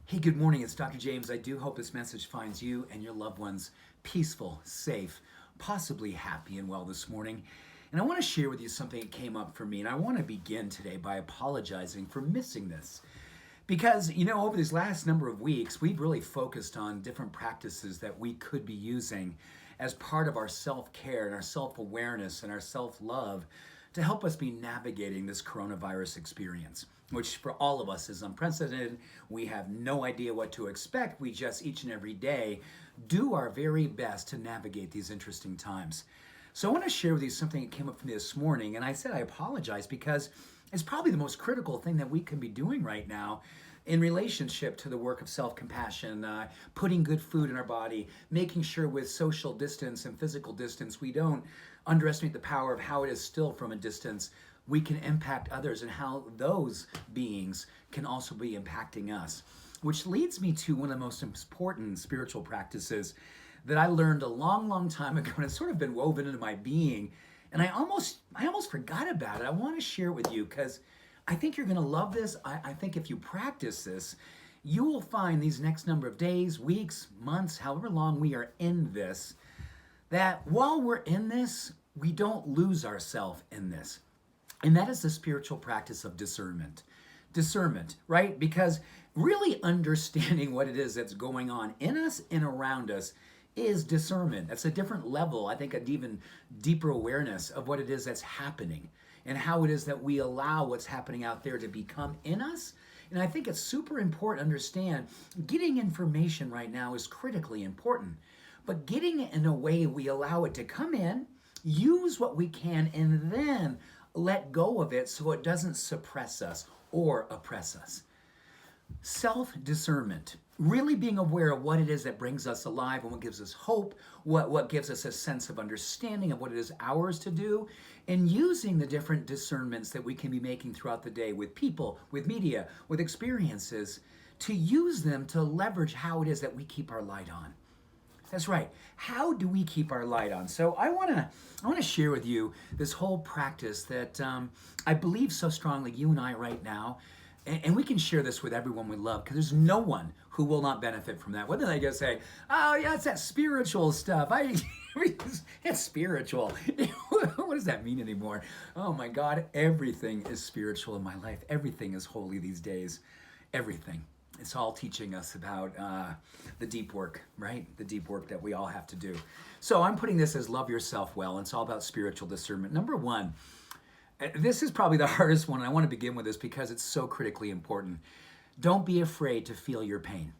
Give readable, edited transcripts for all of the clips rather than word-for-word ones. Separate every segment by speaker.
Speaker 1: Hey, good morning. It's Dr. James. I do hope this message finds you and your loved ones peaceful, safe, possibly happy and well this morning. And I want to share with you something that came up for me. And I want to begin today by apologizing for missing this. Because, over these last number of weeks, we've really focused on different practices that we could be using as part of our self-care and our self-awareness and our self-love to help us be navigating this coronavirus experience, which for all of us is unprecedented. We have no idea what to expect. We just each and every day do our very best to navigate these interesting times. So I want to share with you something that came up for me this morning, and I said I apologize because it's probably the most critical thing that we can be doing right now in relationship to the work of self-compassion, putting good food in our body, making sure with social distance and physical distance we don't underestimate the power of how it is still from a distance we can impact others and how those beings can also be impacting us. Which leads me to one of the most important spiritual practices that I learned a long, long time ago, and it's sort of been woven into my being, and I almost forgot about it. I want to share it with you because I think you're going to love this. I think if you practice this, you will find these next number of days, weeks, months, however long we are in this, that while we're in this, we don't lose ourselves in this. And that is the spiritual practice of discernment. Discernment, right? Because really understanding what it is that's going on in us and around us is discernment. That's a different level, I think, an even deeper awareness of what it is that's happening and how it is that we allow what's happening out there to become in us. And I think it's super important to understand getting information right now is critically important. But getting it in a way we allow it to come in, use what we can, and then let go of it so it doesn't suppress us or oppress us. Self-discernment, really being aware of what it is that brings us alive and what gives us hope, what gives us a sense of understanding of what it is ours to do, and using the different discernments that we can be making throughout the day with people, with media, with experiences, to use them to leverage how it is that we keep our light on. That's right. How do we keep our light on? So I want to share with you this whole practice that I believe so strongly, you and I right now, and we can share this with everyone we love because there's no one who will not benefit from that. Whether they just say, "Oh yeah, it's that spiritual stuff." It's spiritual. What does that mean anymore? Oh my God, everything is spiritual in my life. Everything is holy these days. Everything. It's all teaching us about the deep work, right? The deep work that we all have to do. So I'm putting this as love yourself well. It's all about spiritual discernment. Number one, this is probably the hardest one. And I want to begin with this because it's so critically important. Don't be afraid to feel your pain.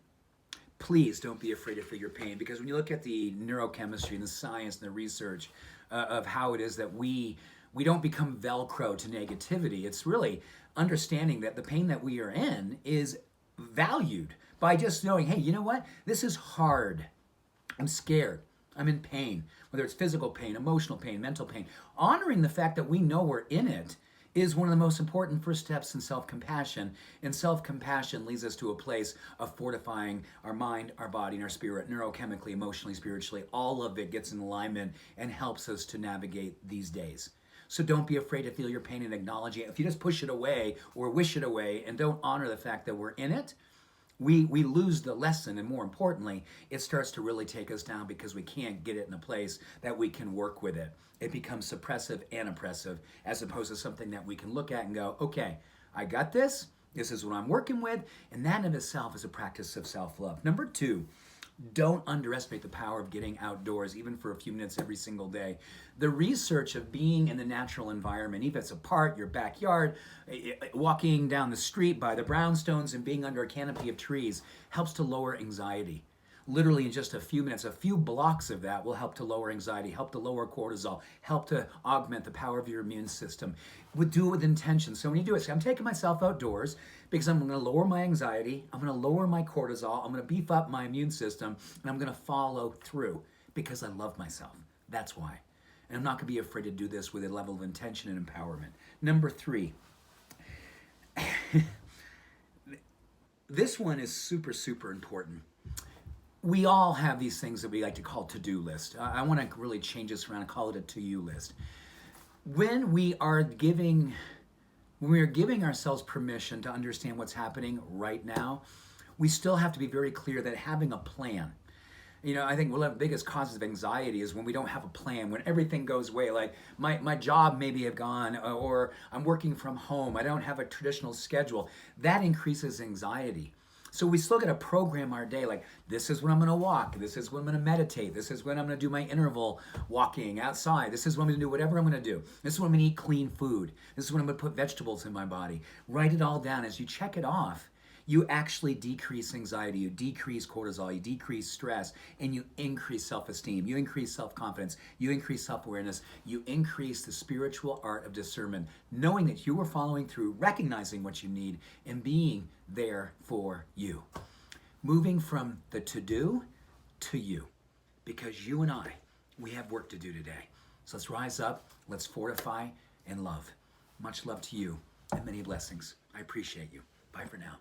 Speaker 1: Please don't be afraid to feel your pain, because when you look at the neurochemistry and the science and the research of how it is that we don't become Velcro to negativity, it's really understanding that the pain that we are in is valued by just knowing, hey, you know what? This is hard. I'm scared. I'm in pain, whether it's physical pain, emotional pain, mental pain. Honoring the fact that we know we're in it is one of the most important first steps in self-compassion. And self-compassion leads us to a place of fortifying our mind, our body, and our spirit, neurochemically, emotionally, spiritually. All of it gets in alignment and helps us to navigate these days. So don't be afraid to feel your pain and acknowledge it. If you just push it away or wish it away and don't honor the fact that we're in it, we lose the lesson, and more importantly, it starts to really take us down because we can't get it in a place that we can work with it. It becomes suppressive and oppressive as opposed to something that we can look at and go, okay, I got this. This is what I'm working with. And that in itself is a practice of self-love. Number two, don't underestimate the power of getting outdoors, even for a few minutes every single day. The research of being in the natural environment, even if it's a park, your backyard, walking down the street by the brownstones and being under a canopy of trees, helps to lower anxiety. Literally in just a few minutes, a few blocks of that will help to lower anxiety, help to lower cortisol, help to augment the power of your immune system. Do it with intention. So when you do it, say, I'm taking myself outdoors because I'm going to lower my anxiety, I'm going to lower my cortisol, I'm going to beef up my immune system, and I'm going to follow through because I love myself. That's why. And I'm not going to be afraid to do this with a level of intention and empowerment. Number three, this one is super, super important. We all have these things that we like to call to-do list. I want to really change this around and call it a to-you list. When we are giving ourselves permission to understand what's happening right now, we still have to be very clear that having a plan, I think one of the biggest causes of anxiety is when we don't have a plan, when everything goes away. Like my job maybe have gone, or I'm working from home. I don't have a traditional schedule. That increases anxiety. So we still got to program our day. Like, this is when I'm going to walk. This is when I'm going to meditate. This is when I'm going to do my interval walking outside. This is when I'm going to do whatever I'm going to do. This is when I'm going to eat clean food. This is when I'm going to put vegetables in my body. Write it all down. As you check it off, you actually decrease anxiety, you decrease cortisol, you decrease stress, and you increase self-esteem, you increase self-confidence, you increase self-awareness, you increase the spiritual art of discernment, knowing that you are following through, recognizing what you need, and being there for you. Moving from the to-do to you, because you and I, we have work to do today. So let's rise up, let's fortify and love. Much love to you, and many blessings. I appreciate you. Bye for now.